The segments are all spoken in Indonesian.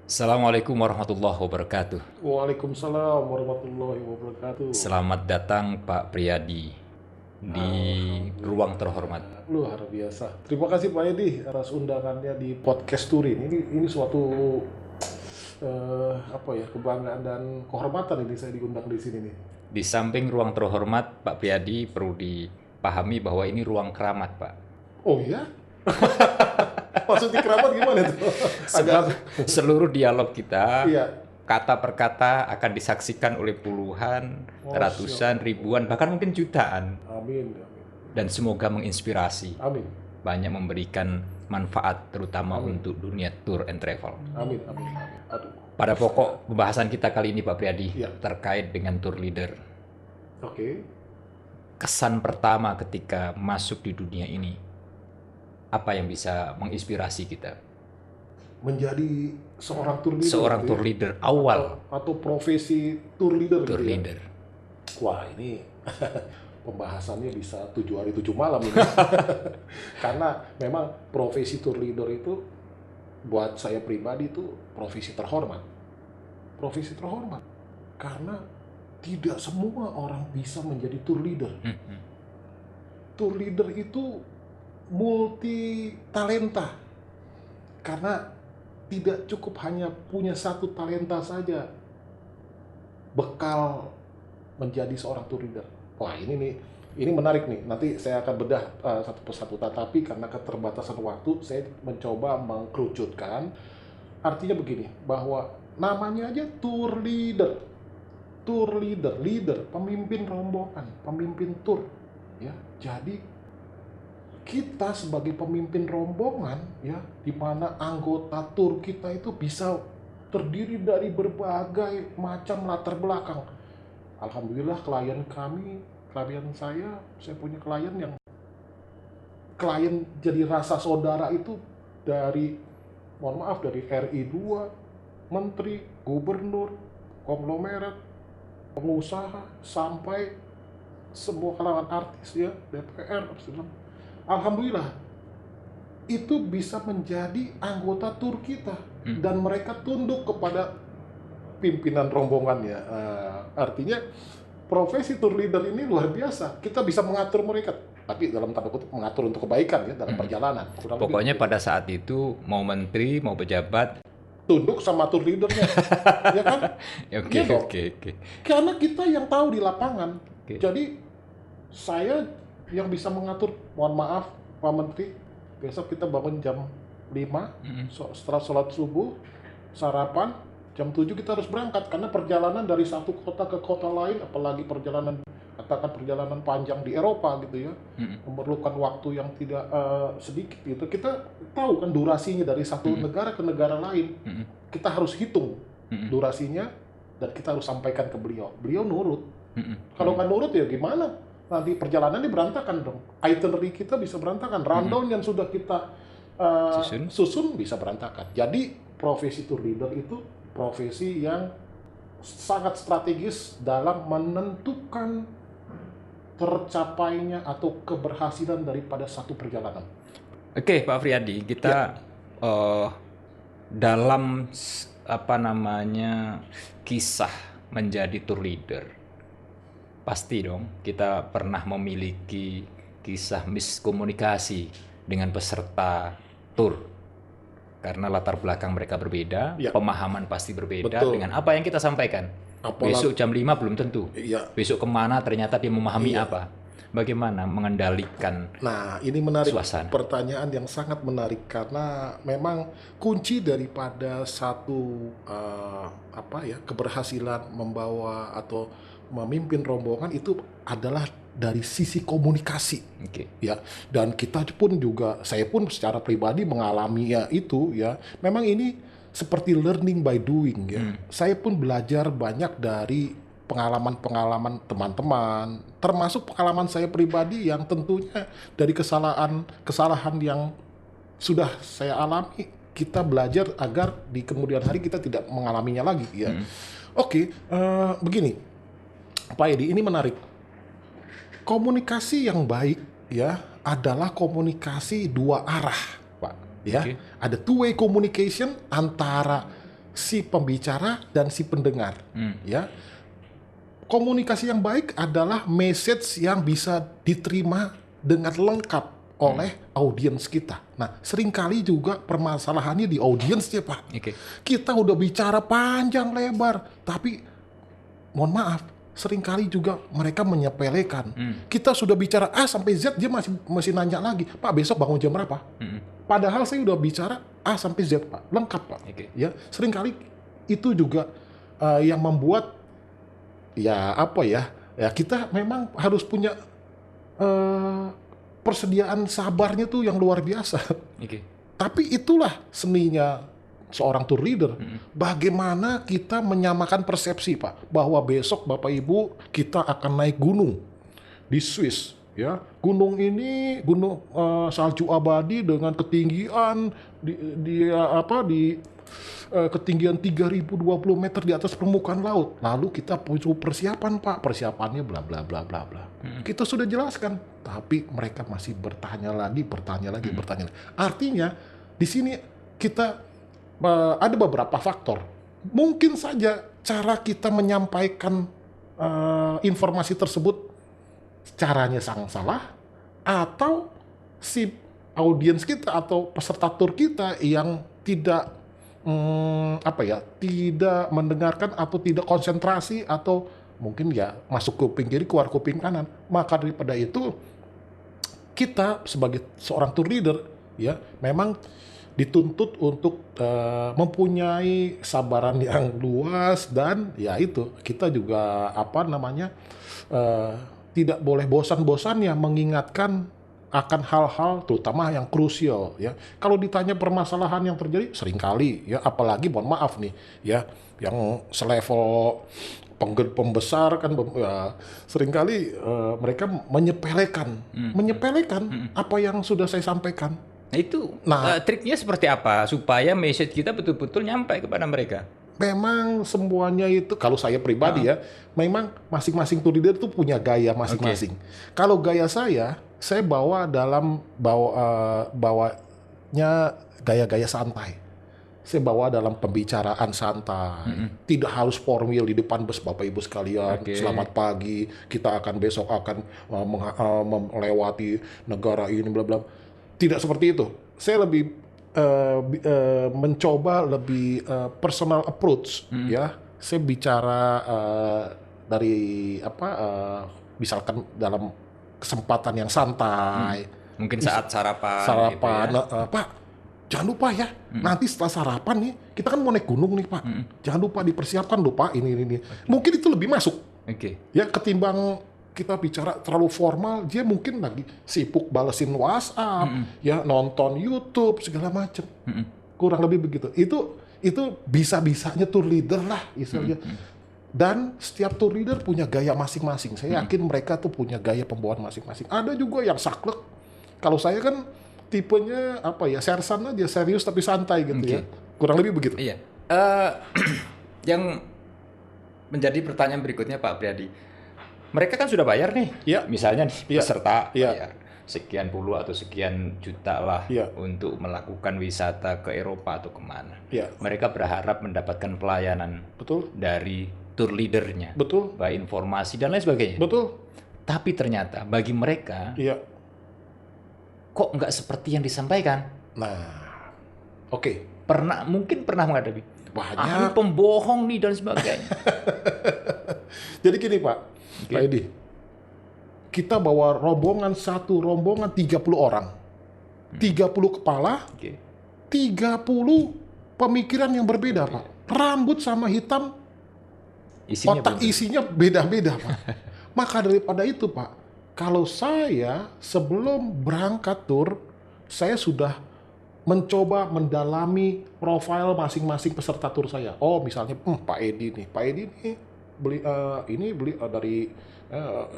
Assalamualaikum warahmatullahi wabarakatuh. Waalaikumsalam warahmatullahi wabarakatuh. Selamat datang Pak Priyadi di ruang terhormat. Alhamdulillah, luar biasa. Terima kasih Pak Edi atas undangannya di podcast Turin. Ini suatu kebanggaan dan kehormatan ini saya diundang di sini nih. Di samping ruang terhormat, Pak Priyadi perlu dipahami bahwa ini ruang keramat, Pak. Oh iya? Maksudnya keramat gimana tuh? Sebab seluruh dialog kita, Iya. kata per kata akan disaksikan oleh puluhan, ratusan, ribuan, bahkan mungkin jutaan. Amin, amin, Dan semoga menginspirasi, amin, banyak memberikan manfaat terutama untuk dunia tour and travel. amin, amin, amin. Aduh. Pada pokok pembahasan kita kali ini Pak Priyadi Iya. terkait dengan tour leader. Oke. Kesan pertama ketika masuk di dunia ini, apa yang bisa menginspirasi kita? Menjadi seorang tour leader. Seorang gitu tour ya? leader awal Atau profesi tour leader. tour gitu ya? leader. Wah, ini pembahasannya bisa 7 hari 7 malam ini. Karena memang profesi tour leader itu buat saya pribadi itu profesi terhormat. Profesi terhormat. Karena tidak semua orang bisa menjadi tour leader. Tour leader itu multi talenta. Karena tidak cukup hanya punya satu talenta saja bekal menjadi seorang tour leader. Wah, ini menarik nih. Nanti saya akan bedah satu persatu. Tapi karena keterbatasan waktu, saya mencoba mengkerucutkan. Artinya begini, bahwa namanya aja tour leader. Tour leader, leader, pemimpin rombongan, pemimpin tour. Ya, jadi kita sebagai pemimpin rombongan, ya, di mana anggota tour kita itu bisa terdiri dari berbagai macam latar belakang. Alhamdulillah klien saya punya klien jadi rasa saudara itu dari, mohon maaf, dari RI 2, menteri, gubernur, konglomerat, pengusaha, sampai semua kalangan artis, ya, DPR, alhamdulillah itu bisa menjadi anggota tur kita dan mereka tunduk kepada pimpinan rombongannya. Artinya profesi tour leader ini luar biasa. Kita bisa mengatur mereka, tapi dalam tanda kutip mengatur untuk kebaikan, ya, dalam perjalanan. Kurang lebih Pokoknya begitu. pada saat itu mau menteri, mau pejabat, Tunduk sama tour leadernya, ya kan? oke Iya dong. oke. Karena kita yang tahu di lapangan. Oke. Jadi saya yang bisa mengatur, mohon maaf Pak Menteri, besok kita bangun jam 5, setelah sholat subuh, sarapan, jam 7 kita harus berangkat. Karena perjalanan dari satu kota ke kota lain, apalagi katakan perjalanan panjang di Eropa gitu ya, memerlukan waktu yang tidak sedikit gitu. Kita tahu kan durasinya dari satu negara ke negara lain. Kita harus hitung durasinya dan kita harus sampaikan ke beliau. Beliau nurut. Kalau nggak nurut ya gimana? Nanti perjalanannya berantakan dong. Itinerary kita bisa berantakan. Rundown yang sudah kita susun bisa berantakan. Jadi profesi tour leader itu profesi yang sangat strategis dalam menentukan tercapainya atau keberhasilan daripada satu perjalanan. Oke, Pak Priyadi, kita dalam kisah menjadi tour leader, pasti dong kita pernah memiliki kisah miskomunikasi dengan peserta tour karena latar belakang mereka berbeda, Ya. pemahaman pasti berbeda Betul. dengan apa yang kita sampaikan. Besok jam 5 belum tentu. Iya. Besok kemana ternyata dia memahami Iya. apa. Bagaimana mengendalikan Nah, ini menarik, suasana. pertanyaan yang sangat menarik karena memang kunci daripada satu keberhasilan membawa atau memimpin rombongan itu adalah dari sisi komunikasi. Oke. Ya, dan kita pun juga, saya pun secara pribadi mengalaminya itu, ya. Memang ini seperti learning by doing, ya. Saya pun belajar banyak dari pengalaman-pengalaman teman-teman, termasuk pengalaman saya pribadi yang tentunya dari kesalahan yang sudah saya alami, kita belajar agar di kemudian hari kita tidak mengalaminya lagi, ya. Oke, begini, Pak Edi, ini menarik. Komunikasi yang baik, ya, adalah komunikasi dua arah, Pak. Ya, Oke. ada two way communication antara si pembicara dan si pendengar. Ya, komunikasi yang baik adalah message yang bisa diterima dengan lengkap oleh audiens kita. Nah, seringkali juga permasalahannya di audiensnya, Pak. Kita udah bicara panjang lebar, tapi mohon maaf, seringkali juga mereka menyepelekan. Kita sudah bicara A sampai Z, dia masih nanya lagi, Pak besok bangun jam berapa? Padahal saya udah bicara A sampai Z, Pak, lengkap, Pak. Ya, seringkali itu juga yang membuat ya apa ya kita memang harus punya persediaan sabarnya tuh yang luar biasa. Tapi itulah seninya seorang tour leader. Bagaimana kita menyamakan persepsi, Pak, bahwa besok Bapak Ibu kita akan naik gunung di Swiss, ya. Gunung ini gunung salju abadi dengan ketinggian di ketinggian 3020 meter di atas permukaan laut. Lalu kita punya persiapan, Pak. Persiapannya bla bla bla bla bla. Kita sudah jelaskan, tapi mereka masih bertanya lagi. Artinya di sini kita ada beberapa faktor. Mungkin saja cara kita menyampaikan informasi tersebut caranya sangat salah, atau si audiens kita atau peserta tur kita yang tidak tidak mendengarkan atau tidak konsentrasi, atau mungkin ya masuk kuping kiri keluar kuping kanan. Maka daripada itu kita sebagai seorang tour leader ya memang dituntut untuk mempunyai sabaran yang luas, dan ya itu kita juga tidak boleh bosan-bosannya mengingatkan akan hal-hal terutama yang krusial ya. Kalau ditanya permasalahan yang terjadi seringkali ya, apalagi mohon maaf nih ya, yang selevel pembesar kan ya, seringkali mereka menyepelekan apa yang sudah saya sampaikan. Nah itu triknya seperti apa supaya message kita betul-betul nyampe kepada mereka? Memang semuanya itu, kalau saya pribadi ya, memang masing-masing tour leader itu punya gaya masing-masing. Kalau gaya saya bawanya gaya-gaya santai. Saya bawa dalam pembicaraan santai. Tidak harus formal di depan bus, Bapak Ibu sekalian. Selamat pagi, kita besok akan melewati negara ini bla bla. Tidak seperti itu. Saya lebih mencoba lebih personal approach ya. Saya bicara dari misalkan dalam kesempatan yang santai. Mungkin saat sarapan gitu ya. Pak, jangan lupa ya, nanti setelah sarapan nih kita kan mau naik gunung nih, Pak. Jangan lupa dipersiapkan loh, Pak, ini. Mungkin itu lebih masuk ya, ketimbang kita bicara terlalu formal. Dia mungkin lagi sibuk balesin WhatsApp, ya nonton YouTube segala macam. Kurang lebih begitu. Itu bisa-bisanya tour leader lah istilahnya. Dan setiap tour leader punya gaya masing-masing. Saya yakin mereka tuh punya gaya pembawaan masing-masing. Ada juga yang saklek. Kalau saya kan tipenya sersan aja, serius tapi santai gitu ya. Kurang lebih begitu. Iya. Yang menjadi pertanyaan berikutnya, Pak Priadi. Mereka kan sudah bayar nih, misalnya nih, peserta bayar sekian puluh atau sekian juta lah untuk melakukan wisata ke Eropa atau kemana. Mereka berharap mendapatkan pelayanan dari tour leadernya, baik informasi dan lain sebagainya. Tapi ternyata bagi mereka, kok nggak seperti yang disampaikan. Nah, mungkin pernah menghadapi banyak pembohong nih dan sebagainya. Jadi gini, Pak Edi, kita bawa satu rombongan 30 orang, 30 kepala, 30 pemikiran yang berbeda, Pak. Rambut sama hitam, isinya beda-beda, Pak. Maka daripada itu, Pak, kalau saya sebelum berangkat tur, saya sudah mencoba mendalami profil masing-masing peserta tur saya. Oh, misalnya Pak Edi nih beli dari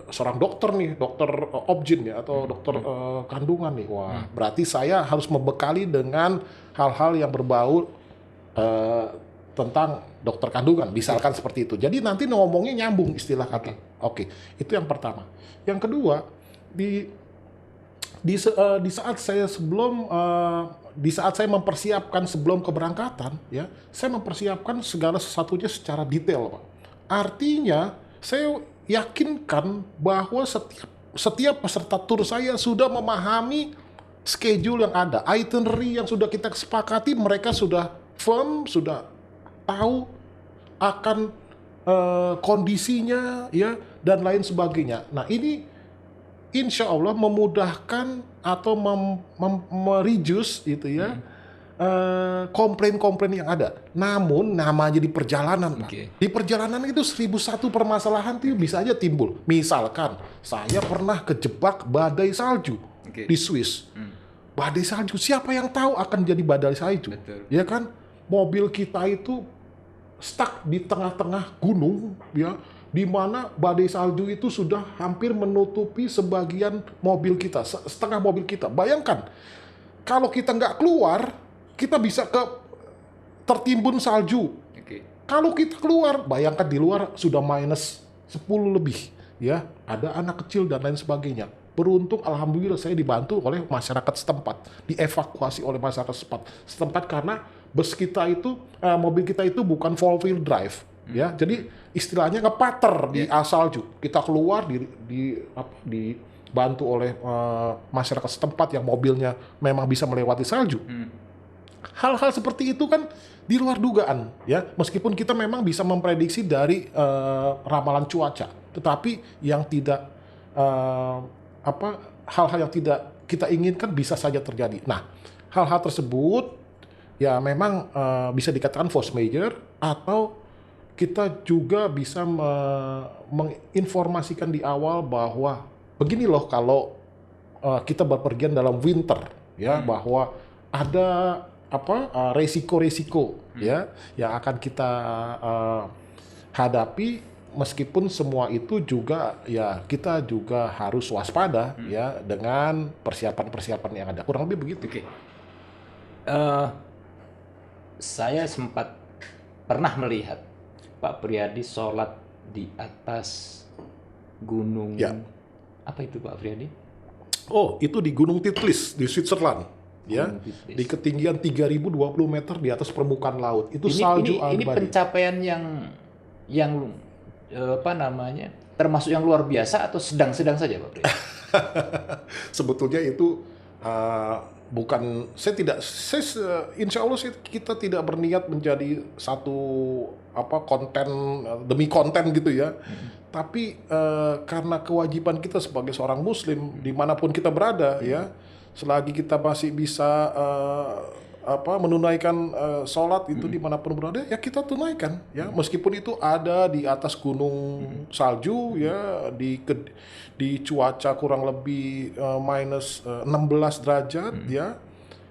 seorang dokter nih, dokter obgyn ya, atau dokter kandungan nih. Wah, berarti saya harus membekali dengan hal-hal yang berbau tentang dokter kandungan, misalkan seperti itu. Jadi nanti ngomongnya nyambung istilah kata. Itu yang pertama. Yang kedua, di saat saya sebelum di saat saya mempersiapkan sebelum keberangkatan, ya, saya mempersiapkan segala sesuatunya secara detail, Pak. Artinya, saya yakinkan bahwa setiap peserta tur saya sudah memahami schedule yang ada, itinerary yang sudah kita sepakati, mereka sudah firm, sudah tahu akan kondisinya, ya, dan lain sebagainya. Nah, ini insya Allah memudahkan atau mereduce gitu ya komplain-komplain yang ada. Namun namanya di perjalanan, Pak. Di perjalanan itu 1001 permasalahan itu bisa aja timbul. Misalkan saya pernah kejebak badai salju di Swiss. Badai salju, siapa yang tahu akan jadi badai salju? Betul. Ya kan? Mobil kita itu stuck di tengah-tengah gunung, ya, di mana badai salju itu sudah hampir menutupi sebagian mobil kita, setengah mobil kita. Bayangkan, kalau kita nggak keluar, kita bisa tertimbun salju. Kalau kita keluar, bayangkan di luar sudah minus 10 lebih, ya, ada anak kecil dan lain sebagainya. Beruntung, alhamdulillah saya dibantu oleh masyarakat setempat, dievakuasi oleh masyarakat setempat karena bus kita itu, mobil kita itu bukan four wheel drive, ya. Jadi istilahnya ngepater di salju. Kita keluar dibantu oleh masyarakat setempat yang mobilnya memang bisa melewati salju. Hal-hal seperti itu kan di luar dugaan, ya. Meskipun kita memang bisa memprediksi dari ramalan cuaca, tetapi yang tidak hal-hal yang tidak kita inginkan bisa saja terjadi. Nah, hal-hal tersebut ya memang bisa dikatakan force major, atau kita juga bisa menginformasikan di awal bahwa begini loh kalau kita berpergian dalam winter, ya, bahwa ada resiko-resiko ya yang akan kita hadapi. Meskipun semua itu juga ya kita juga harus waspada ya dengan persiapan-persiapan yang ada. Kurang lebih begitu. Saya sempat pernah melihat Pak Priadi sholat di atas gunung. Ya. Apa itu Pak Priadi? Oh, itu di Gunung Titlis di Switzerland. Ya, di ketinggian 3020 meter di atas permukaan laut. Itu salju abadi. Ini pencapaian yang termasuk yang luar biasa atau sedang-sedang saja Pak Priadi? Sebetulnya itu bukan, insya Allah kita tidak berniat menjadi satu konten demi konten gitu ya. Tapi karena kewajiban kita sebagai seorang Muslim dimanapun kita berada, ya, selagi kita masih bisa menunaikan sholat itu dimanapun berada, ya kita tunaikan, ya, meskipun itu ada di atas gunung salju, ya, di cuaca kurang lebih minus 16 derajat, ya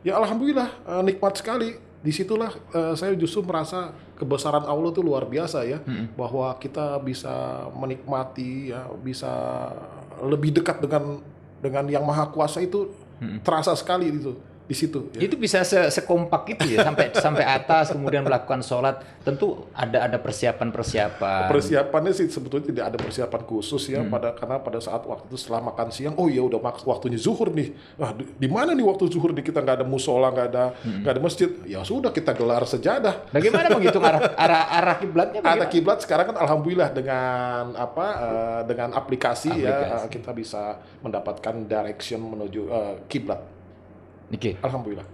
alhamdulillah nikmat sekali. Disitulah saya justru merasa kebesaran Allah itu luar biasa, ya, bahwa kita bisa menikmati, ya, bisa lebih dekat dengan yang Maha Kuasa itu terasa sekali itu. Di situ ya. Itu bisa sekompak itu ya sampai atas kemudian melakukan sholat. Tentu ada persiapannya sih sebetulnya tidak ada persiapan khusus ya karena pada saat waktu itu setelah makan siang, oh ya udah waktunya zuhur nih. Nah, di mana nih waktu zuhur nih, kita nggak ada musola, nggak ada masjid, ya sudah kita gelar sejadah. Bagaimana menghitung arah kiblatnya? Arah kiblat sekarang kan alhamdulillah dengan aplikasi ya kita bisa mendapatkan direction menuju kiblat. Oke. Alhamdulillah.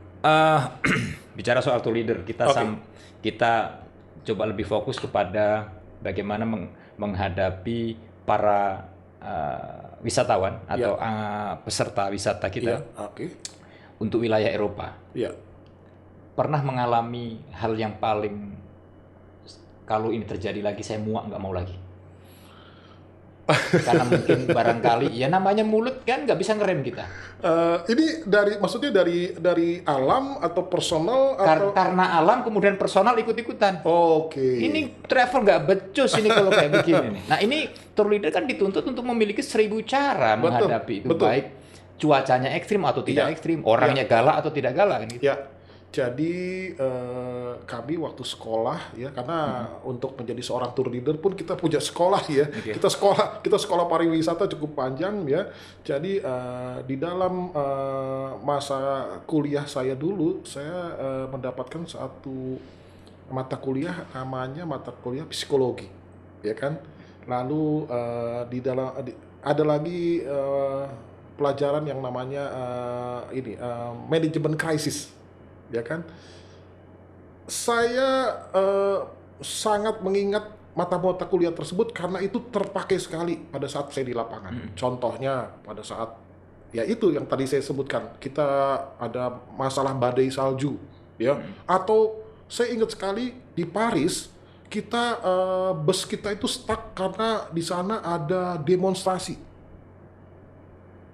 Bicara soal tour leader, kita coba lebih fokus kepada bagaimana menghadapi para wisatawan atau peserta wisata kita untuk wilayah Eropa. Pernah mengalami hal yang paling, kalau ini terjadi lagi saya muak, nggak mau lagi. Karena mungkin barangkali ya namanya mulut kan nggak bisa ngerem kita. Ini maksudnya dari alam atau personal karena alam kemudian personal ikut-ikutan. Oke. Ini travel nggak becus ini kalau kayak begini nih. Nah, ini tour leader kan dituntut untuk memiliki 1000 cara menghadapi itu. Baik cuacanya ekstrim atau tidak ekstrim, orangnya galak atau tidak galak kan gitu. Ya. Jadi kami waktu sekolah ya, karena untuk menjadi seorang tour leader pun kita punya sekolah ya. Kita sekolah pariwisata cukup panjang ya. Jadi di dalam masa kuliah saya dulu, saya mendapatkan satu mata kuliah, namanya mata kuliah psikologi, ya kan. Lalu ada lagi pelajaran yang namanya manajemen krisis. Ya kan, saya sangat mengingat mata-mata kuliah tersebut karena itu terpakai sekali pada saat saya di lapangan. Contohnya pada saat ya itu yang tadi saya sebutkan, kita ada masalah badai salju, ya. Atau saya ingat sekali di Paris kita bus kita itu stuck karena di sana ada demonstrasi.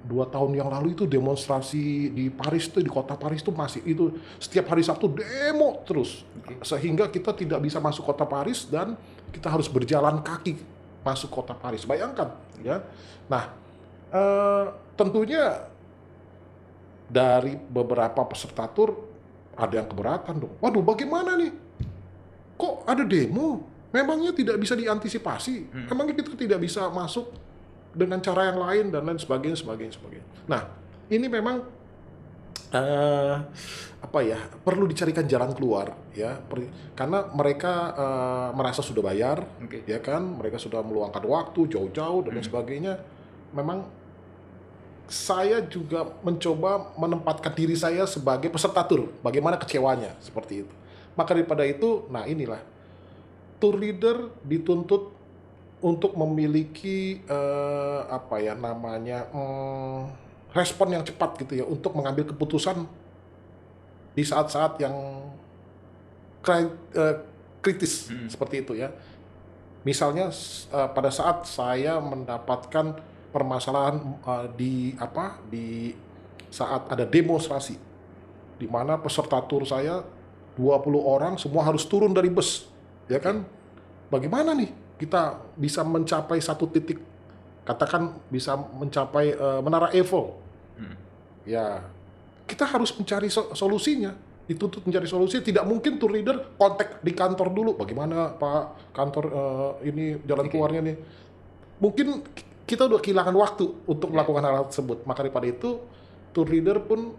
2 tahun yang lalu itu demonstrasi di Paris itu, di kota Paris itu masih itu setiap hari Sabtu demo terus, sehingga kita tidak bisa masuk kota Paris dan kita harus berjalan kaki masuk kota Paris. Bayangkan ya. Nah, tentunya dari beberapa peserta tur ada yang keberatan dong. Waduh, bagaimana nih? Kok ada demo? Memangnya tidak bisa diantisipasi? Memangnya kita tidak bisa masuk dengan cara yang lain dan lain sebagainya. Nah, ini memang perlu dicarikan jalan keluar ya, karena mereka merasa sudah bayar, ya kan, mereka sudah meluangkan waktu jauh-jauh dan lain sebagainya. Memang saya juga mencoba menempatkan diri saya sebagai peserta tur, bagaimana kecewanya seperti itu. Maka daripada itu, nah inilah tour leader dituntut untuk memiliki respon yang cepat gitu ya, untuk mengambil keputusan di saat-saat yang kritis seperti itu ya. Misalnya pada saat saya mendapatkan permasalahan di saat ada demonstrasi di mana peserta tur saya 20 orang semua harus turun dari bus, ya kan? Bagaimana nih kita bisa mencapai satu titik, katakan bisa mencapai Menara Eiffel, ya kita harus mencari solusinya, dituntut mencari solusi. Tidak mungkin tour leader kontak di kantor dulu, bagaimana Pak kantor ini jalan keluarnya nih. Mungkin kita udah kehilangan waktu untuk melakukan hal tersebut. Maka daripada itu tour leader pun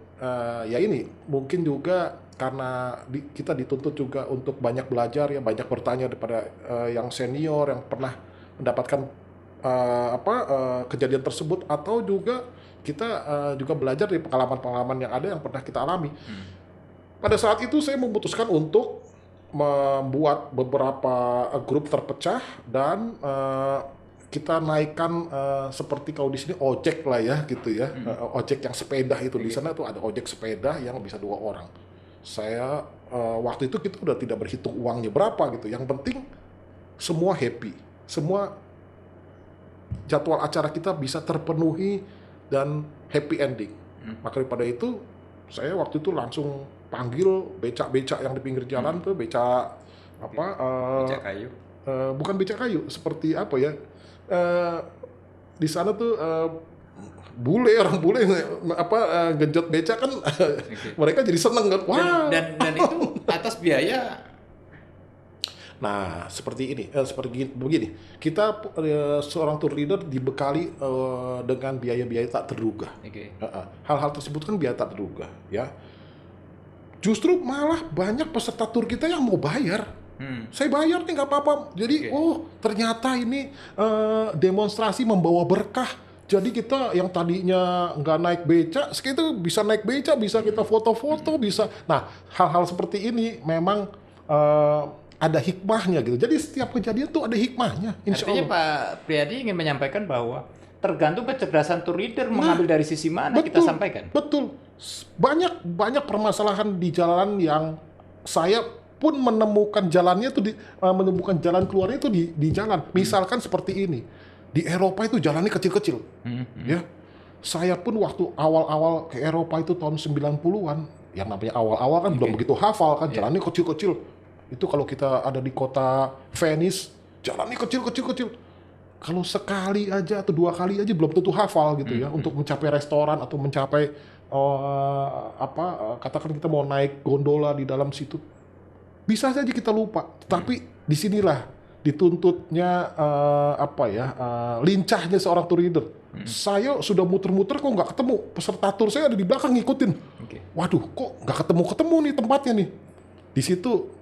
ya ini mungkin juga karena kita dituntut juga untuk banyak belajar ya, banyak bertanya daripada yang senior yang pernah mendapatkan kejadian tersebut, atau juga kita juga belajar dari pengalaman-pengalaman yang ada yang pernah kita alami. Pada saat itu saya memutuskan untuk membuat beberapa grup terpecah dan kita naikkan seperti kalau di sini ojek lah ya gitu ya, ojek yang sepeda itu. Di sana tuh ada ojek sepeda yang bisa 2 orang. Saya waktu itu kita udah tidak berhitung uangnya berapa gitu. Yang penting semua happy, semua jadwal acara kita bisa terpenuhi dan happy ending. Maka daripada itu saya waktu itu langsung panggil becak-becak yang di pinggir jalan tuh, becak kayu. Bukan becak kayu, seperti apa ya? Di sana tuh orang bule genjot beca kan. Mereka jadi seneng kan. Wah. Dan itu atas biaya. Nah, seperti ini, begini. Kita seorang tour leader dibekali dengan biaya-biaya tak terduga. Hal-hal tersebut kan biaya tak terduga, ya. Justru malah banyak peserta tur kita yang mau bayar. Saya bayar nih nggak apa-apa. Jadi, ternyata ini demonstrasi membawa berkah. Jadi kita yang tadinya nggak naik beca, sekarang itu bisa naik beca, bisa kita foto-foto, bisa. Nah, hal-hal seperti ini memang ada hikmahnya gitu. Jadi setiap kejadian tuh ada hikmahnya. Artinya Pak Priadi ingin menyampaikan bahwa tergantung kecerdasan tour leader mengambil dari sisi mana kita sampaikan. Betul. Banyak permasalahan di jalan yang saya pun menemukan jalannya tuh menemukan jalan keluarnya itu di jalan. Misalkan seperti ini. Di Eropa itu jalannya kecil-kecil. Ya. Saya pun waktu awal-awal ke Eropa itu tahun 90-an, yang namanya awal-awal kan belum begitu hafal kan, jalannya kecil-kecil. Itu kalau kita ada di kota Venice, jalannya kecil-kecil. Kalau sekali aja atau 2 kali aja belum tentu hafal gitu ya, untuk mencapai restoran atau mencapai katakan kita mau naik gondola di dalam situ, bisa saja kita lupa. Tapi disinilah dituntutnya lincahnya seorang tour leader. Saya sudah muter-muter kok nggak ketemu, peserta tur saya ada di belakang ngikutin. Waduh, kok nggak ketemu nih tempatnya nih. Di situ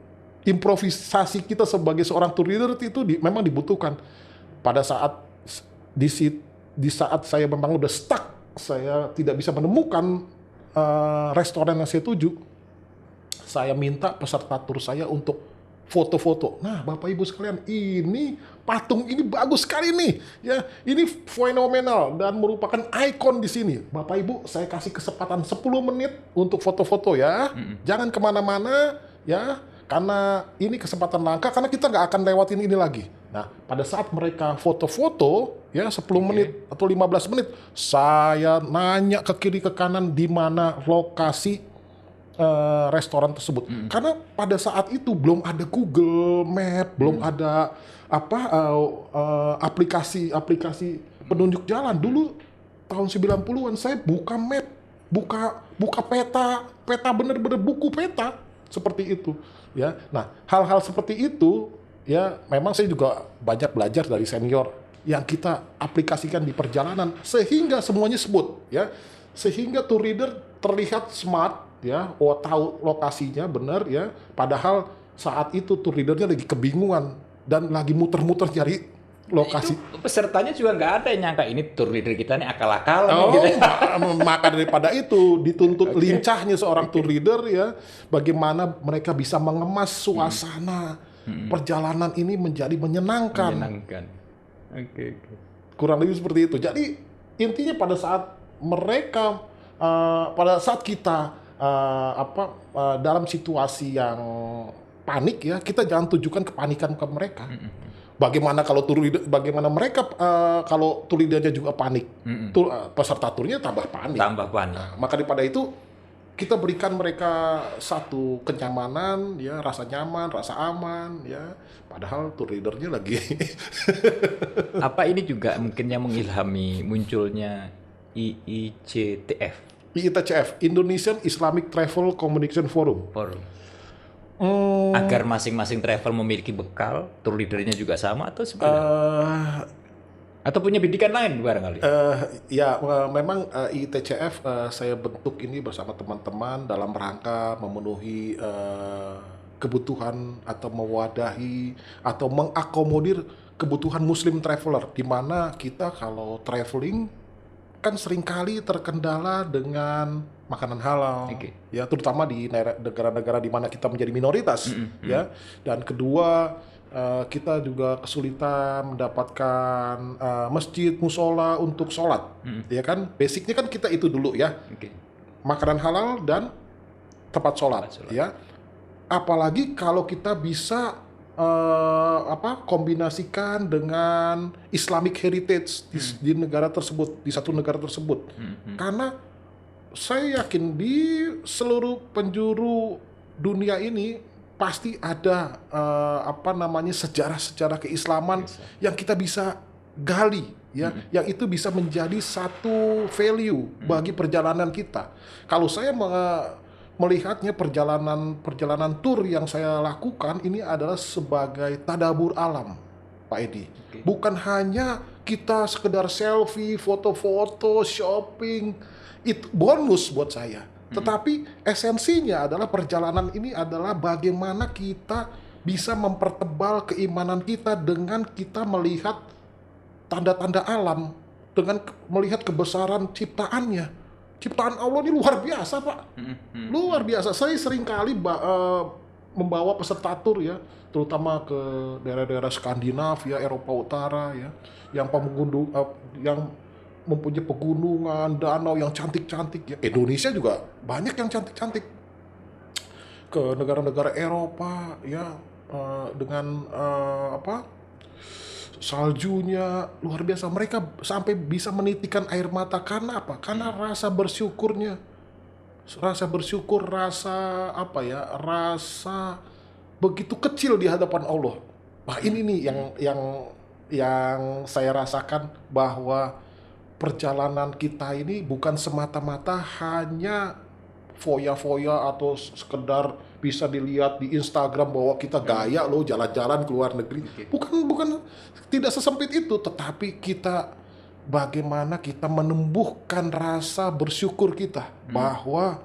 improvisasi kita sebagai seorang tour leader itu memang dibutuhkan. Pada saat di saat saya memang udah stuck, saya tidak bisa menemukan restoran yang saya tuju, saya minta peserta tur saya untuk foto-foto. Nah, Bapak Ibu sekalian, ini patung ini bagus sekali nih, ya. Ini fenomenal dan merupakan ikon di sini. Bapak Ibu, saya kasih kesempatan 10 menit untuk foto-foto ya. Jangan kemana-mana, ya. Karena ini kesempatan langka, karena kita nggak akan lewatin ini lagi. Nah, pada saat mereka foto-foto, ya 10 menit atau 15 menit, saya nanya ke kiri ke kanan di mana lokasi restoran tersebut. Karena pada saat itu belum ada Google Map, belum ada aplikasi penunjuk jalan. Dulu tahun 90-an saya buka map, buka peta bener-bener buku peta seperti itu, ya. Nah, hal-hal seperti itu ya memang saya juga banyak belajar dari senior yang kita aplikasikan di perjalanan sehingga semuanya sebut, ya. Sehingga tour leader terlihat smart, ya, tahu lokasinya benar, ya. Padahal saat itu tour leadernya lagi kebingungan dan lagi muter-muter cari lokasi. Itu pesertanya juga nggak ada yang nyangka ini tour leader kita nih akal-akalan. Gitu. Maka daripada itu dituntut lincahnya seorang tour leader, ya, bagaimana mereka bisa mengemas suasana perjalanan ini menjadi menyenangkan. Kurang lebih seperti itu. Jadi intinya pada saat mereka pada saat kita dalam situasi yang panik, ya, kita jangan tujukan kepanikan ke mereka. Bagaimana mereka kalau tour leadernya juga panik, peserta turnya tambah panik. Nah, maka daripada itu kita berikan mereka satu kenyamanan, ya, rasa nyaman, rasa aman, ya. Padahal tour leadernya lagi. Apa ini juga mungkin yang mengilhami munculnya IICTF? IITCF, Indonesian Islamic Travel Communication Forum. Agar masing-masing travel memiliki bekal, tour leadernya juga sama atau sebenarnya? Atau punya bidikan lain barangkali? Memang IITCF saya bentuk ini bersama teman-teman dalam rangka memenuhi kebutuhan atau mewadahi atau mengakomodir kebutuhan Muslim traveler, di mana kita kalau traveling kan seringkali terkendala dengan makanan halal, ya, terutama di negara-negara di mana kita menjadi minoritas, ya. Dan kedua, kita juga kesulitan mendapatkan masjid, musola untuk sholat, ya kan. Basicnya kan kita itu dulu, ya, makanan halal dan tempat sholat, ya. Apalagi kalau kita bisa kombinasikan dengan Islamic heritage di negara tersebut, di satu negara tersebut. Karena saya yakin di seluruh penjuru dunia ini pasti ada sejarah-sejarah keislaman yang kita bisa gali, ya, yang itu bisa menjadi satu value bagi perjalanan kita. Kalau saya melihatnya perjalanan tur yang saya lakukan ini adalah sebagai tadabur alam, Pak Edi. Bukan hanya kita sekedar selfie, foto-foto, shopping, itu bonus buat saya. Tetapi esensinya adalah perjalanan ini adalah bagaimana kita bisa mempertebal keimanan kita dengan kita melihat tanda-tanda alam, dengan melihat kebesaran ciptaannya. Ciptaan Allah ini luar biasa, Pak. Luar biasa. Saya seringkali membawa peserta tur, ya, terutama ke daerah-daerah Skandinavia, Eropa Utara, ya, yang yang mempunyai pegunungan, danau yang cantik-cantik, ya. Indonesia juga banyak yang cantik-cantik. Ke negara-negara Eropa, ya, dengan saljunya luar biasa. Mereka sampai bisa menitikan air mata karena apa? Karena rasa bersyukurnya. Rasa begitu kecil di hadapan Allah. Nah, ini nih yang saya rasakan bahwa perjalanan kita ini bukan semata-mata hanya foya-foya atau sekedar bisa dilihat di Instagram bahwa kita gaya loh jalan-jalan ke luar negeri. Bukan tidak sesempit itu, tetapi kita bagaimana kita menumbuhkan rasa bersyukur kita bahwa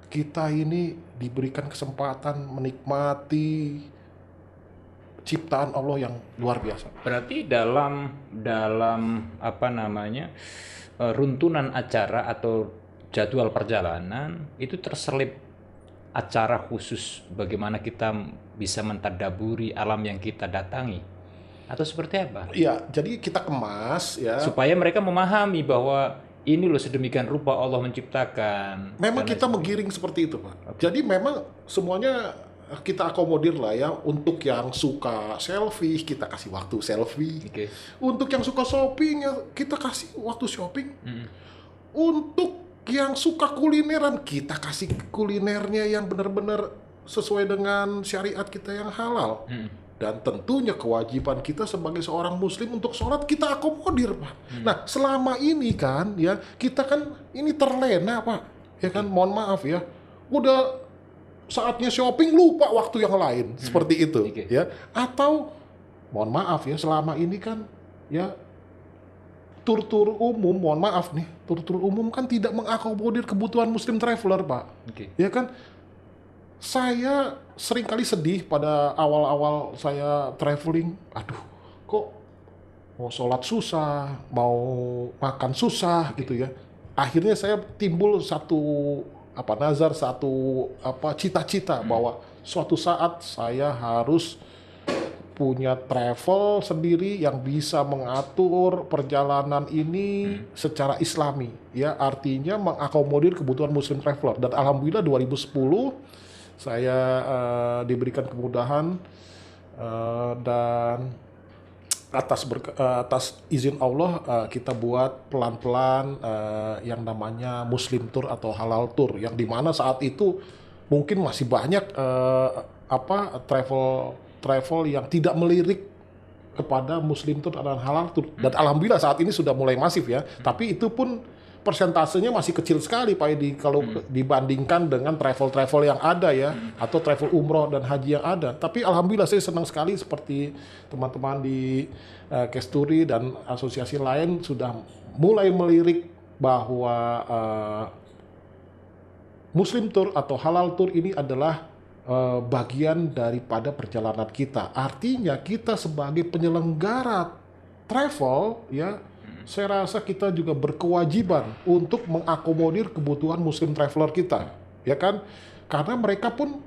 kita ini diberikan kesempatan menikmati ciptaan Allah yang luar biasa. Berarti dalam apa namanya runtunan acara atau jadwal perjalanan itu terselip acara khusus bagaimana kita bisa mentadaburi alam yang kita datangi atau seperti apa? Iya, jadi kita kemas ya supaya mereka memahami bahwa ini loh sedemikian rupa Allah menciptakan. Memang kita menggiring seperti itu, Pak. Jadi memang semuanya kita akomodir lah ya. Untuk yang suka selfie, kita kasih waktu selfie. Untuk yang suka shopping, ya kita kasih waktu shopping. Untuk yang suka kulineran, kita kasih kulinernya yang benar-benar sesuai dengan syariat kita yang halal. Dan tentunya kewajiban kita sebagai seorang muslim untuk sholat kita akomodir, Pak. Nah, selama ini kan ya kita kan ini terlena, Pak. Ya kan, mohon maaf ya. Udah saatnya shopping lupa waktu yang lain seperti itu ya. Atau mohon maaf ya, selama ini kan ya tur-tur umum, mohon maaf nih, tur-tur umum kan tidak mengakomodir kebutuhan muslim traveler, Pak. Ya kan? Saya seringkali sedih pada awal-awal saya traveling. Aduh, kok mau sholat susah, mau makan susah gitu ya. Akhirnya saya timbul satu cita-cita bahwa suatu saat saya harus punya travel sendiri yang bisa mengatur perjalanan ini secara islami, ya, artinya mengakomodir kebutuhan muslim traveler. Dan alhamdulillah 2010 saya diberikan kemudahan dan atas izin Allah kita buat pelan-pelan yang namanya Muslim Tour atau Halal Tour, yang dimana saat itu mungkin masih banyak travel yang tidak melirik kepada Muslim Tour dan Halal Tour. Dan alhamdulillah saat ini sudah mulai masif ya. Tapi itu pun persentasenya masih kecil sekali, Pak Edi, kalau dibandingkan dengan travel-travel yang ada ya, atau travel umroh dan haji yang ada. Tapi alhamdulillah saya senang sekali seperti teman-teman di Kesturi dan asosiasi lain sudah mulai melirik bahwa Muslim Tour atau Halal Tour ini adalah bagian daripada perjalanan kita. Artinya kita sebagai penyelenggara travel ya, saya rasa kita juga berkewajiban untuk mengakomodir kebutuhan muslim traveler kita, ya kan? Karena mereka pun,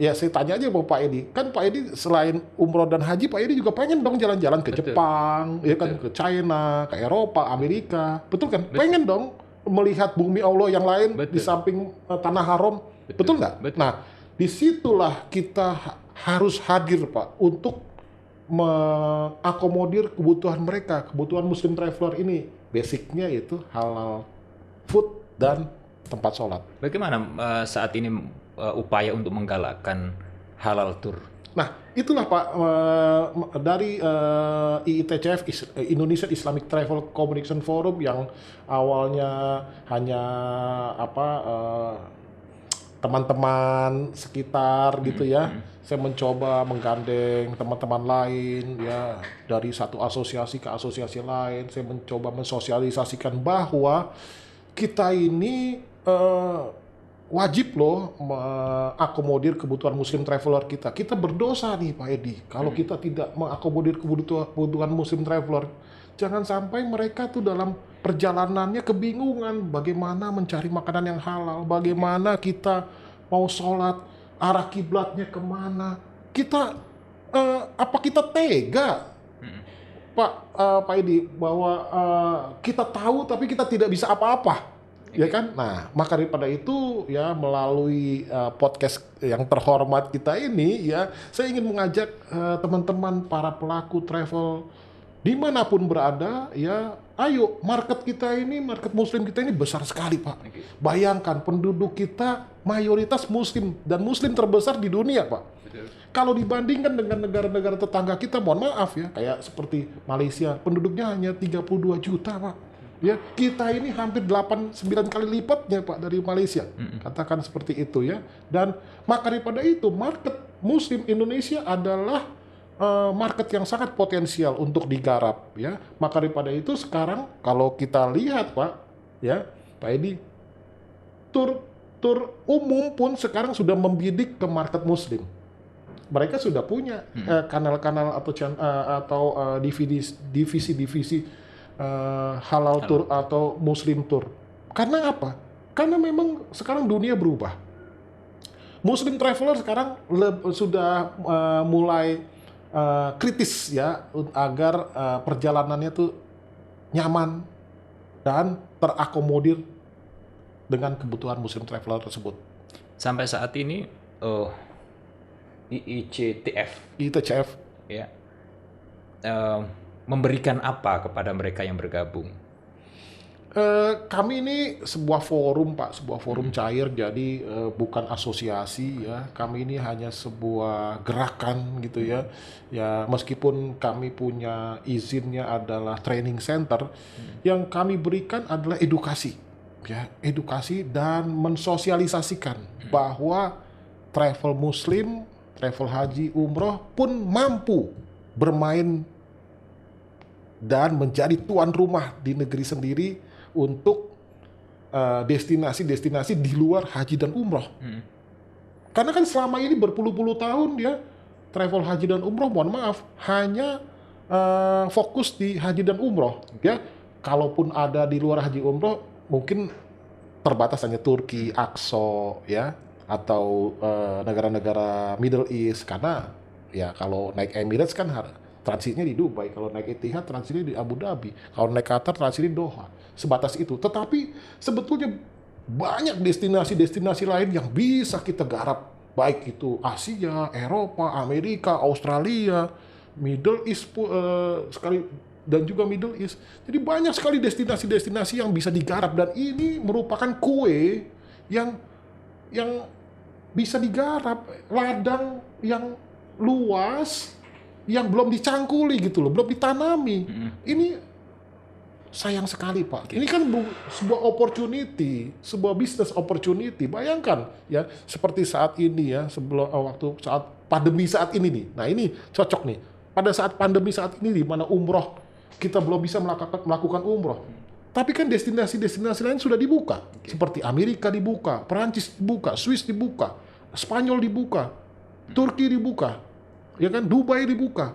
ya saya tanya aja sama Pak Edi, kan Pak Edi selain umroh dan haji, Pak Edi juga pengen dong jalan-jalan ke Jepang, ya kan, ke China, ke Eropa, Amerika, betul kan? Pengen dong melihat bumi Allah yang lain di samping tanah haram, betul nggak? Nah, disitulah kita harus hadir, Pak, untuk mengakomodir kebutuhan mereka, kebutuhan muslim traveler ini. Basicnya itu halal food dan tempat sholat. Bagaimana saat ini upaya untuk menggalakkan halal tour? Nah, itulah Pak, dari IITCF, Indonesia Islamic Travel Communication Forum, yang awalnya hanya teman-teman sekitar gitu ya. Saya mencoba menggandeng teman-teman lain ya, dari satu asosiasi ke asosiasi lain. Saya mencoba mensosialisasikan bahwa kita ini wajib loh mengakomodir kebutuhan muslim traveler kita. Kita berdosa nih Pak Edi kalau kita tidak mengakomodir kebutuhan muslim traveler. Jangan sampai mereka tuh dalam perjalanannya kebingungan bagaimana mencari makanan yang halal, bagaimana kita mau sholat, arah kiblatnya kemana. Kita apa kita tega, Pak Edi, bahwa kita tahu tapi kita tidak bisa apa-apa, ya kan? Nah, maka daripada itu ya, melalui podcast yang terhormat kita ini ya, saya ingin mengajak teman-teman para pelaku travel dimanapun berada, ya ayo, market muslim kita ini besar sekali Pak. Bayangkan penduduk kita mayoritas muslim, dan muslim terbesar di dunia Pak. Kalau dibandingkan dengan negara-negara tetangga kita, mohon maaf ya, kayak seperti Malaysia, penduduknya hanya 32 juta Pak. Ya, kita ini hampir 8-9 kali lipatnya Pak dari Malaysia. Katakan seperti itu ya. Dan maka daripada itu, market muslim Indonesia adalah market yang sangat potensial untuk digarap ya. Maka daripada itu sekarang kalau kita lihat Pak ya, Pak Edi, tur umum pun sekarang sudah membidik ke market muslim. Mereka sudah punya kanal-kanal atau divisi-divisi halal tour atau muslim tour. Karena apa? Karena memang sekarang dunia berubah. Muslim traveler sekarang sudah mulai kritis ya, agar perjalanannya tuh nyaman dan terakomodir dengan kebutuhan muslim traveler tersebut. Sampai saat ini IICTF ya, memberikan apa kepada mereka yang bergabung? Kami ini sebuah forum Pak, sebuah forum cair, jadi bukan asosiasi ya. Kami ini hanya sebuah gerakan gitu ya. Ya meskipun kami punya izinnya adalah training center, yang kami berikan adalah edukasi, ya edukasi dan mensosialisasikan bahwa travel muslim, travel haji, umroh pun mampu bermain dan menjadi tuan rumah di negeri sendiri untuk destinasi-destinasi di luar haji dan umroh. Karena kan selama ini berpuluh-puluh tahun dia travel haji dan umroh, mohon maaf, hanya fokus di haji dan umroh. Ya, kalaupun ada di luar haji umroh, mungkin terbatas hanya Turki, Aqsa, ya, atau negara-negara Middle East. Karena ya kalau naik Emirates kan transitnya di Dubai, kalau naik Etihad transitnya di Abu Dhabi, kalau naik Qatar transitnya di Doha. Sebatas itu. Tetapi sebetulnya banyak destinasi-destinasi lain yang bisa kita garap, baik itu Asia, Eropa, Amerika, Australia, Middle East sekali, dan juga Middle East. Jadi banyak sekali destinasi-destinasi yang bisa digarap, dan ini merupakan kue yang bisa digarap, ladang yang luas yang belum dicangkuli gitu loh, belum ditanami. Ini sayang sekali Pak. Ini kan sebuah opportunity, sebuah business opportunity. Bayangkan ya, seperti saat ini ya, saat pandemi saat ini nih. Nah ini cocok nih. Pada saat pandemi saat ini, di mana umroh kita belum bisa melakukan umroh. Tapi kan destinasi-destinasi lain sudah dibuka. Seperti Amerika dibuka, Perancis dibuka, Swiss dibuka, Spanyol dibuka, Turki dibuka, ya kan, Dubai dibuka.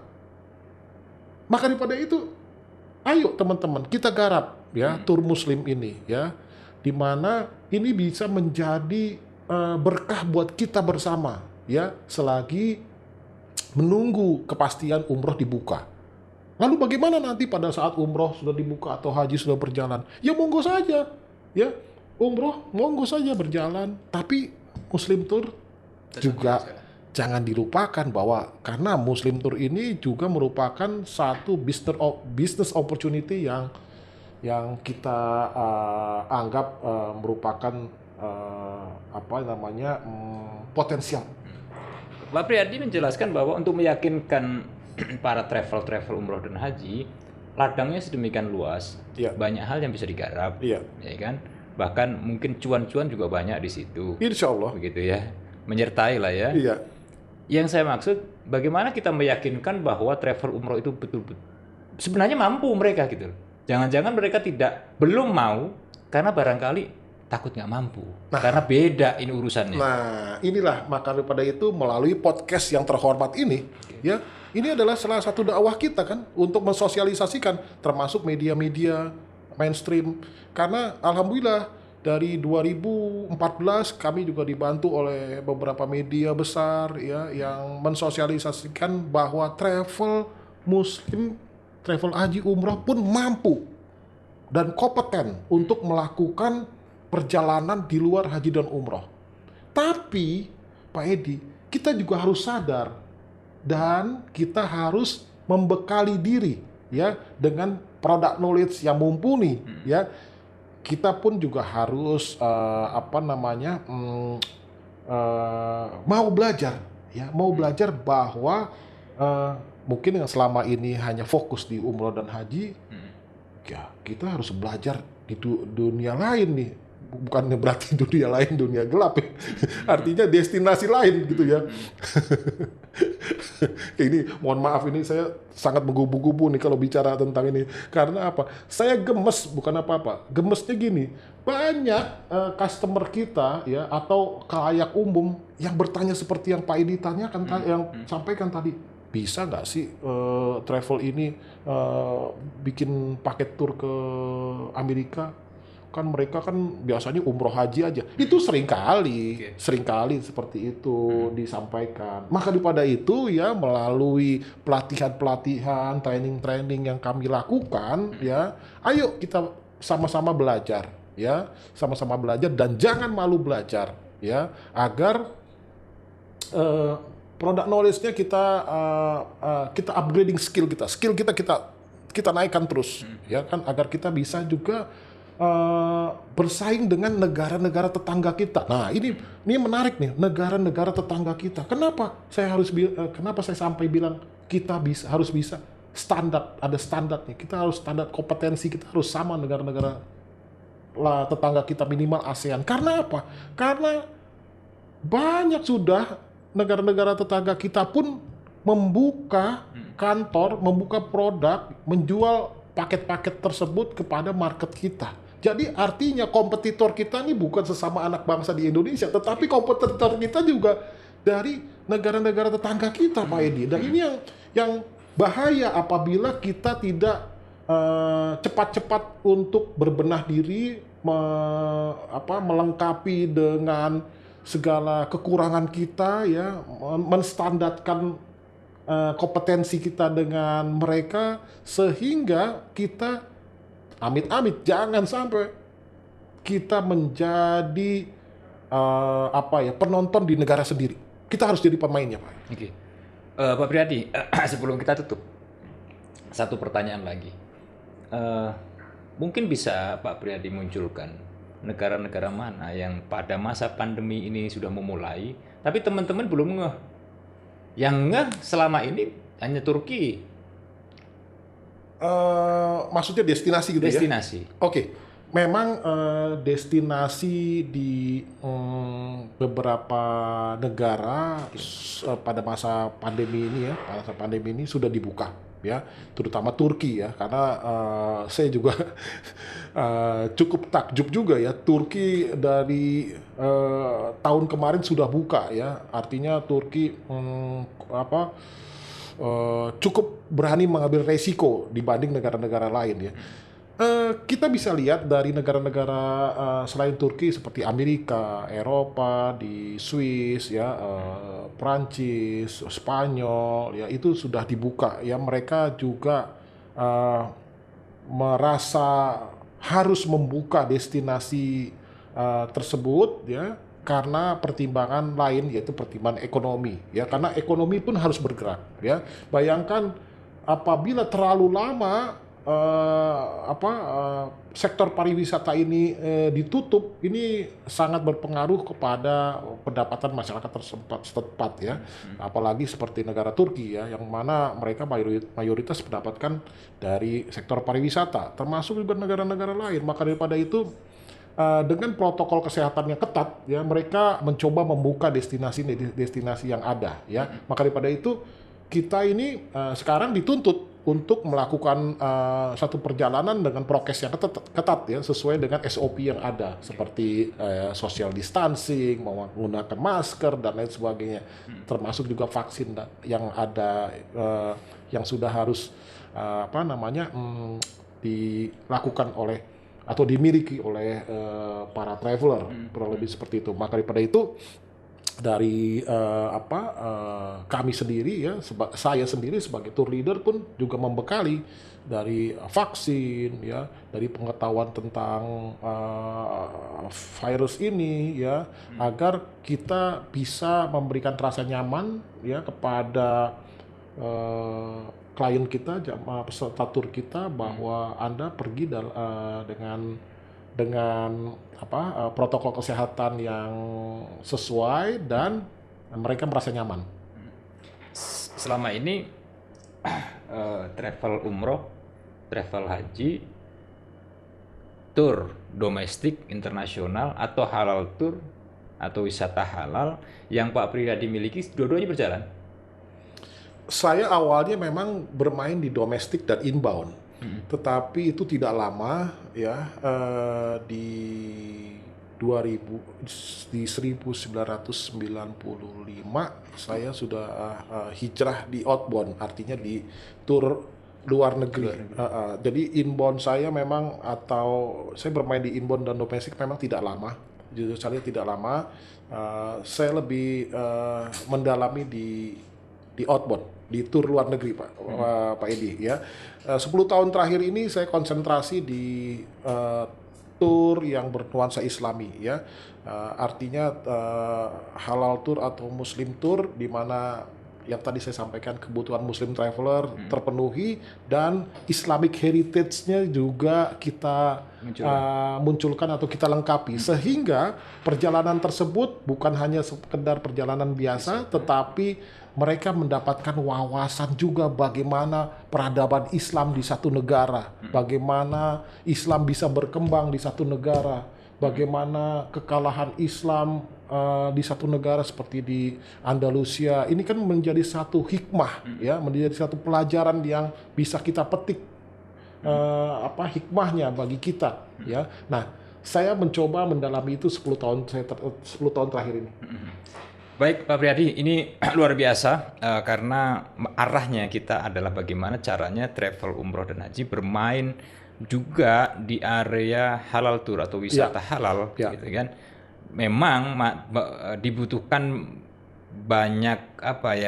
Maka daripada itu, ayo teman-teman kita garap ya tur muslim ini ya, dimana ini bisa menjadi berkah buat kita bersama ya, selagi menunggu kepastian umroh dibuka. Lalu bagaimana nanti pada saat umroh sudah dibuka atau haji sudah berjalan? Ya monggo saja ya, umroh monggo saja berjalan, tapi muslim tour juga jangan dilupakan, bahwa karena muslim tour ini juga merupakan satu business opportunity yang kita anggap merupakan potensial. Pak Priyadi menjelaskan bahwa untuk meyakinkan para travel umroh dan haji, ladangnya sedemikian luas, banyak hal yang bisa digarap, ya kan? Bahkan mungkin cuan-cuan juga banyak di situ. Insya Allah. Begitu ya, menyertai lah ya. Iya. Yang saya maksud, bagaimana kita meyakinkan bahwa travel umroh itu betul-betul sebenarnya mampu mereka gitu. Jangan-jangan mereka belum mau karena barangkali takut nggak mampu. Karena beda ini urusannya. Nah, inilah maka daripada itu melalui podcast yang terhormat ini, ya, ini adalah salah satu dakwah kita kan untuk mensosialisasikan, termasuk media-media mainstream. Karena alhamdulillah dari 2014 kami juga dibantu oleh beberapa media besar ya, yang mensosialisasikan bahwa travel muslim, travel haji umrah pun mampu dan kompeten untuk melakukan perjalanan di luar haji dan umrah. Tapi Pak Edi, kita juga harus sadar dan kita harus membekali diri ya dengan product knowledge yang mumpuni, ya kita pun juga harus mau belajar, ya mau belajar bahwa mungkin yang selama ini hanya fokus di umroh dan haji, ya kita harus belajar di dunia lain nih. Bukannya berarti dunia lain dunia gelap ya. Artinya destinasi lain gitu ya. Ini mohon maaf, ini saya sangat menggubu-gubu nih kalau bicara tentang ini. Karena apa? Saya gemes, bukan apa-apa. Gemesnya gini, banyak customer kita ya atau khalayak umum yang bertanya seperti yang Pak Edi tanyakan, yang sampaikan tadi. Bisa nggak sih travel ini bikin paket tour ke Amerika? Kan mereka kan biasanya umroh haji aja. Itu seringkali seperti itu disampaikan. Maka daripada itu ya melalui pelatihan-pelatihan, training-training yang kami lakukan ya, ayo kita sama-sama belajar ya, sama-sama belajar dan jangan malu belajar ya, agar product knowledge-nya kita upgrading skill kita naikkan terus ya kan, agar kita bisa juga bersaing dengan negara-negara tetangga kita. Nah, ini menarik nih, negara-negara tetangga kita. Kenapa saya sampai bilang kita harus bisa standar, ada standarnya. Kita harus standar kompetensi, kita harus sama negara-negara tetangga kita, minimal ASEAN. Karena apa? Karena banyak sudah negara-negara tetangga kita pun membuka kantor, membuka produk, menjual paket-paket tersebut kepada market kita. Jadi artinya kompetitor kita ini bukan sesama anak bangsa di Indonesia, tetapi kompetitor kita juga dari negara-negara tetangga kita, Pak Edi. Dan ini yang bahaya apabila kita tidak cepat-cepat untuk berbenah diri, melengkapi dengan segala kekurangan kita, ya, menstandarkan kompetensi kita dengan mereka, sehingga kita amit-amit jangan sampai kita menjadi penonton di negara sendiri. Kita harus jadi pemainnya, Pak. Oke. Pak Priadi, sebelum kita tutup, satu pertanyaan lagi. Mungkin bisa Pak Priadi munculkan negara-negara mana yang pada masa pandemi ini sudah memulai, tapi teman-teman belum ngeh. Yang ngeh selama ini hanya Turki. Maksudnya destinasi gitu destinasi. Ya? Oke. Memang destinasi di beberapa negara pada masa pandemi ini sudah dibuka ya, terutama Turki ya, karena saya juga cukup takjub juga ya, Turki dari tahun kemarin sudah buka ya, artinya Turki cukup berani mengambil resiko dibanding negara-negara lain ya. Kita bisa lihat dari negara-negara selain Turki seperti Amerika, Eropa, di Swiss ya, Prancis, Spanyol ya, itu sudah dibuka ya. Mereka juga merasa harus membuka destinasi tersebut ya, karena pertimbangan lain, yaitu pertimbangan ekonomi ya, karena ekonomi pun harus bergerak ya. Bayangkan apabila terlalu lama sektor pariwisata ini ditutup, ini sangat berpengaruh kepada pendapatan masyarakat setempat ya. Apalagi seperti negara Turki ya, yang mana mereka mayoritas mendapatkan dari sektor pariwisata, termasuk juga negara-negara lain. Maka daripada itu, dengan protokol kesehatan yang ketat ya, mereka mencoba membuka destinasi yang ada ya. Maka daripada itu kita ini sekarang dituntut untuk melakukan satu perjalanan dengan prokes yang ketat ya, sesuai dengan SOP yang ada, seperti social distancing, menggunakan masker dan lain sebagainya, termasuk juga vaksin yang ada yang sudah harus dilakukan oleh atau dimiliki oleh para traveler, kurang lebih seperti itu. Maka daripada itu, dari kami sendiri ya, saya sendiri sebagai tour leader pun juga membekali dari vaksin ya, dari pengetahuan tentang virus ini ya, agar kita bisa memberikan rasa nyaman ya kepada klien kita, peserta tur kita, bahwa Anda pergi dengan protokol kesehatan yang sesuai dan mereka merasa nyaman. Selama ini travel umroh, travel haji, tur domestik, internasional, atau halal tur atau wisata halal yang Pak Priyadi miliki, dua-duanya berjalan? Saya awalnya memang bermain di domestik dan inbound, tetapi itu tidak lama ya. Di 1995 saya sudah hijrah di outbound, artinya di tur luar negeri. Jadi inbound saya memang, atau saya bermain di inbound dan domestik memang tidak lama. Jujur saja tidak lama. Saya lebih mendalami di outbound, di tur luar negeri, Pak Edi ya. 10 tahun terakhir ini saya konsentrasi di tur yang bernuansa Islami ya. Artinya halal tour atau muslim tour, di mana yang tadi saya sampaikan kebutuhan muslim traveler terpenuhi dan Islamic heritage-nya juga kita munculkan atau kita lengkapi, sehingga perjalanan tersebut bukan hanya sekedar perjalanan biasa, tetapi mereka mendapatkan wawasan juga bagaimana peradaban Islam di satu negara, bagaimana Islam bisa berkembang di satu negara, bagaimana kekalahan Islam di satu negara seperti di Andalusia. Ini kan menjadi satu hikmah ya, menjadi satu pelajaran yang bisa kita petik hikmahnya bagi kita ya. Nah, saya mencoba mendalami itu 10 tahun terakhir ini. Baik Pak Priyadi, ini luar biasa karena arahnya kita adalah bagaimana caranya travel umroh dan haji bermain juga di area halal tour atau wisata halal, gitu kan. Memang dibutuhkan banyak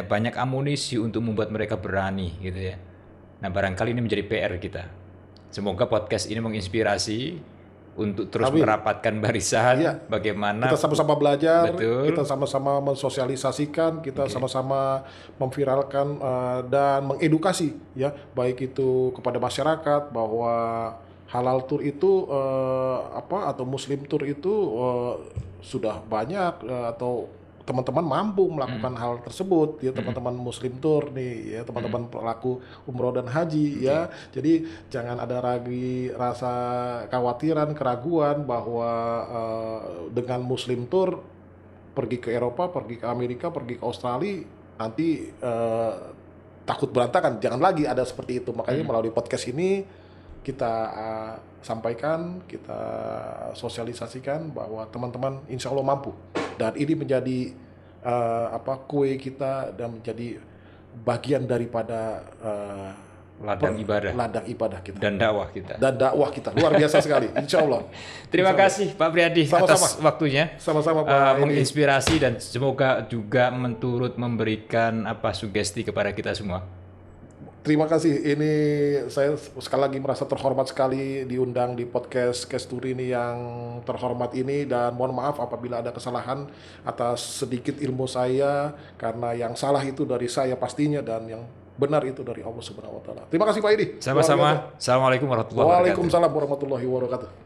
banyak amunisi untuk membuat mereka berani, gitu ya. Nah, barangkali ini menjadi PR kita. Semoga podcast ini menginspirasi untuk terus merapatkan barisan, bagaimana kita sama-sama belajar, betul, kita sama-sama mensosialisasikan, kita sama-sama memviralkan dan mengedukasi ya, baik itu kepada masyarakat bahwa halal tour itu atau muslim tour itu sudah banyak, atau teman-teman mampu melakukan hal tersebut ya, teman-teman muslim tour nih ya, teman-teman pelaku umroh dan haji ya. Jadi jangan ada lagi rasa khawatiran, keraguan bahwa dengan muslim tour pergi ke Eropa, pergi ke Amerika, pergi ke Australia nanti takut berantakan. Jangan lagi ada seperti itu. Makanya melalui podcast ini kita sampaikan, kita sosialisasikan bahwa teman-teman insya Allah mampu, dan ini menjadi kue kita dan menjadi bagian daripada ladang ibadah kita dan dakwah kita luar biasa sekali, insya Allah. Terima kasih Pak Priyadi atas waktunya, sama-sama Pak, menginspirasi dan semoga juga memberikan sugesti kepada kita semua. Terima kasih. Ini saya sekali lagi merasa terhormat sekali diundang di podcast Kesturi ini yang terhormat ini, dan mohon maaf apabila ada kesalahan atas sedikit ilmu saya, karena yang salah itu dari saya pastinya dan yang benar itu dari Allah Subhanahu wa taala. Terima kasih Pak Edi. Sama-sama. Assalamualaikum warahmatullahi wabarakatuh. Waalaikumsalam warahmatullahi wabarakatuh.